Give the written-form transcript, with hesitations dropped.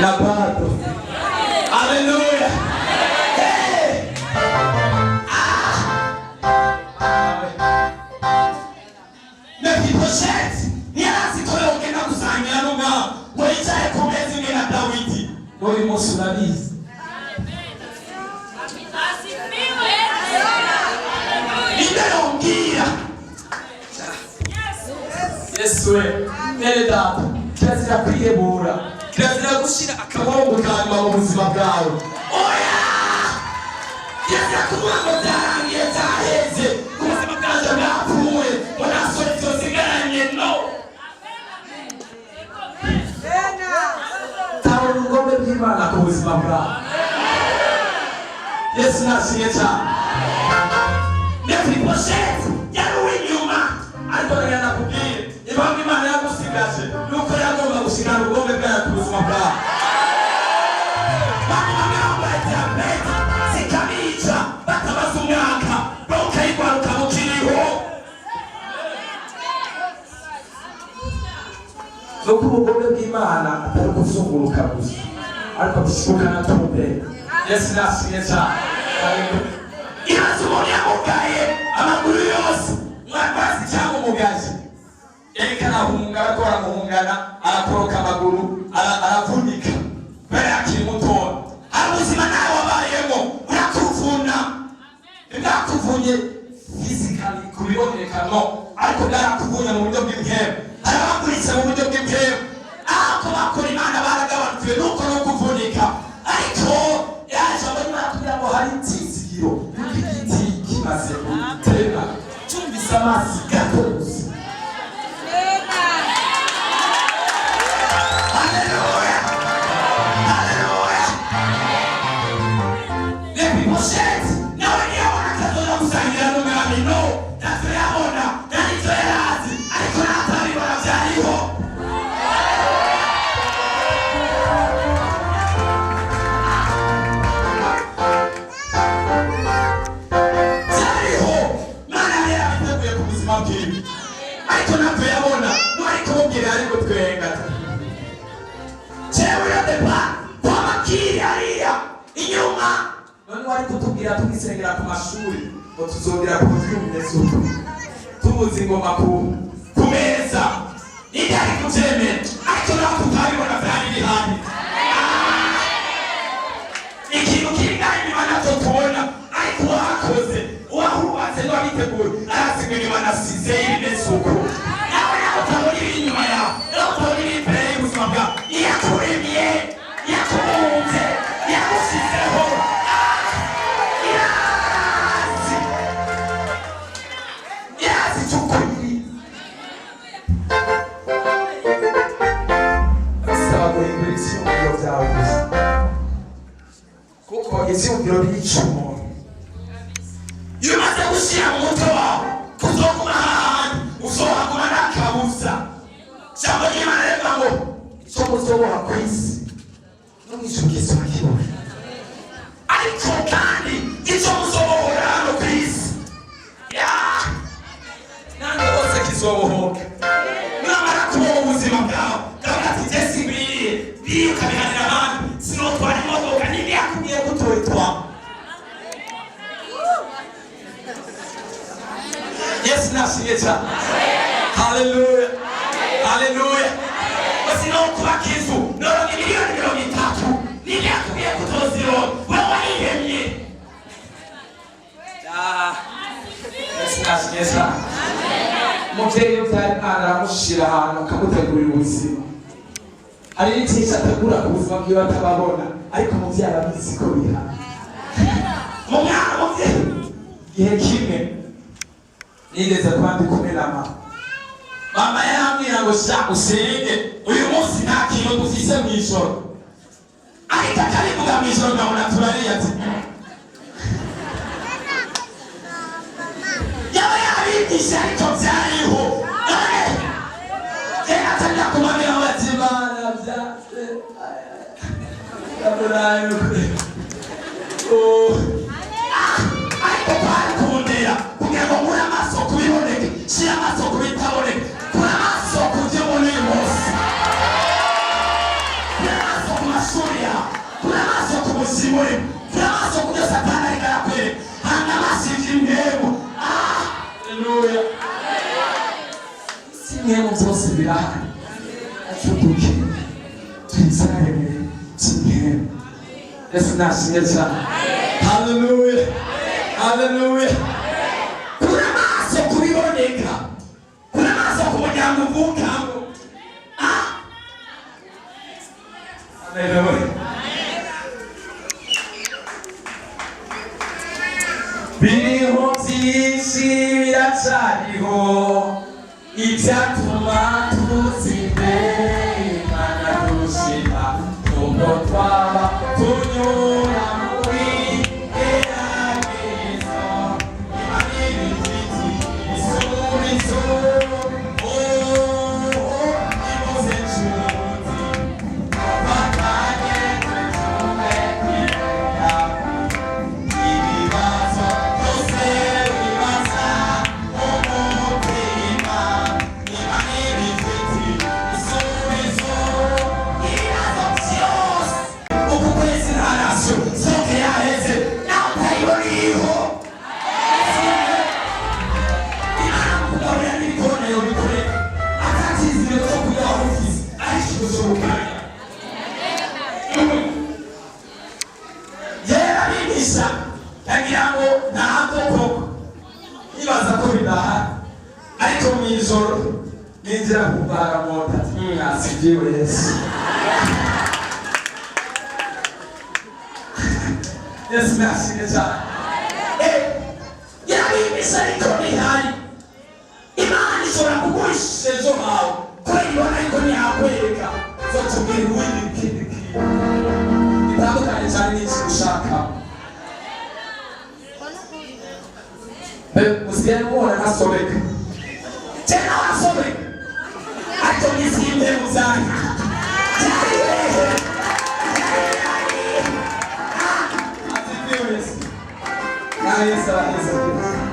na bado. Haleluya. Mephibosheth ntiyazitoye ugenda gusangira n'umwami ngo yicaye ku meza imwe na Dawidi. Uyu munsi urabizi. Inde yongera. Yesu we, nene data, kirazira kwihebura, kirazira gushira akabongo kanyuma mu buzima bwawe. Oya! Kirazira kuvuga ngo byarangiye byaheze, ubuzima bwanjye bwapfuye, ngo nta soni zosigaranye, no! Tawe ubugombe bw'Imana ku buzima bwawe. Yesu nashimye cyane. Mephibosheth yari uw'inyuma, ariko rero nakubwiye impamvu Imana yagusigaje nuko yagomba gusigana ubugombe bwayo ku buzima bwawe. Bamwe bambaye diyabete zikabica batabaza umwaka bakayigwaruka mukiriho. Nuko ubugombe bw'Imana atari ukuzunguruka gusa, ariko bishibuka na tumbe. Yesu nashimye cyane. Ibaze umuntu yamugaye amaguru yose mwakwazi cyangwa umugaje yereka arahunga ariko aramuhungana arakoroka amaguru aravunika kubera yakiri mutoya. Hari ubuzima nawe wabayemo burakuvuna, bwakuvunye physically ku bibonekano ariko bwarakuvunye mu buryo bw'impemu. Hari abakuritse mu buryo bw'impemu ariko bakora Imana baragabanukiwe nuko no kuvunika, ariko yaje abona kugira ngo hari itizigiro y'igiti kimaze gutera cyumvise amazi gatose. Haleluya, haleluya. Mephibosheth nawe ntiyabona akazoza gusangira n'umwami, no, ntacyo yabona, nta n'icyo yari azi, ariko n'atabibona byariho. Ariko ntabwo yabona n'uwari kumubwira ariko twenga jewe yodepa kwamakiri hariya inyuma none wari kutubwira tugisengera ku mashuri ngo tuzongera kubyumvise uko tubuze ingoma ku meza ninde ari kubyemera, ariko nawe tutabibona byari bihari. Ikintu kiri ngaho inyuma nacyo tubona, ariko uwakoze uwahubatse n'uwabiteguye arazi ngo inyuma nasize ibimeze uko. Nawe utabona ibiri inyuma yawe, nawe utabona ibiri imbere y'ubuzima bwawe, iyakuremye, iyakubumbye, iyagushyizeho, irazi icyo ukuri. Bisaba guhindura ibyiyumviro byawe gusa, kuko ibyiyumviro byica umuntu. Iyo umaze gushyira mu mutwe wawe kuzoguma ahantu uzohaguma nta kabuza. Ijambo ry'Imana rivuga ngo icyo muzoboha ku isi no mu ijuru kizokibona, ariko kandi icyo muzobohora hano ku isi nande hose kizobohoka. Namara kuboha ubuzima bwawe ndavuga ati jye simbiriye biriye ukabihanira abandi, sinotwara imodoka ninde yakubwiye ko utoyitwara. Yesu nashimye cyane. Haleluya, haleluya. Basi no kubaka inzu noronka miliyoni 30 ninde yakubwiye ko utozirona, wewe wayihemye. Yesu nashimye cyane. Umubyeyi ubyara umwana aramushyira ahantu akamutegurira ubuzima. Hari n'icyinshi ategura ku buzima bwiwe atababona, ariko umubyeyi arabizi ko bihari. Mu mwana umubyeyi igihe kimwe nigeze kuba ndi kumwe na mama yarambwira ngo sha usenge uyu munsi nta kintu dufise mu ijoro, ariko akarivuga mu ijoro nkabona turariye ati yaba yabigisha ariko byariho none reka atangira kumubwira ngo ati Imana byase ndaburaye ariko kwari kundera kugira ngo nkure amaso kubiboneke, shira amaso kubitaboneke, kura amaso ku byo ubona uyu munsi, kura amaso ku mashuri ubuzima byamaso kubyo Satani ariko arakwereka hanga amasivye intego. Haleluya. Simwe mu byose birahari acutuke twizareme kimwe. Yesu nashimye cyane. Haleluya. Haleluya. Kuna maso kubiboneka, kuna maso kubonyango vukamo. Haleluya. Biriho byinshi biracyariho ibyatuma tuzimenya Imana dushima nubwo twaba tunyura muri gerageza. Imana ibifite ibisubizo. Imuze nshuti bafatanye tutumekera ibibazo byose bibaza umutima. Imana ibifite ibisubizo. Ibibazo byose uku kwezi ntarasyo soke yaheze nawe utayiboniyeho. Imana kugaburira n'ibikona yobikorera atakizire cyo kugira ofisi ariko cy'ubukanya. Yera bigisha yagira ngo ntabwo koko nibaza ko bidahari, ariko mu ijoro ninjira kumbara mota mwasigiwe Yesu. Yesu nashimye cyane. Yarabigisha ariko ntihari. Imana ishobora kugurisha ejo hawe kubera ibona ariko ntiyakwereka zotubwira ubundi ikindi kintu bitandukanye cyane n'iki ushaka. Musigaye mubona nasobeka tena wasobeka ariko nizimbe muzanya Yesu araheza.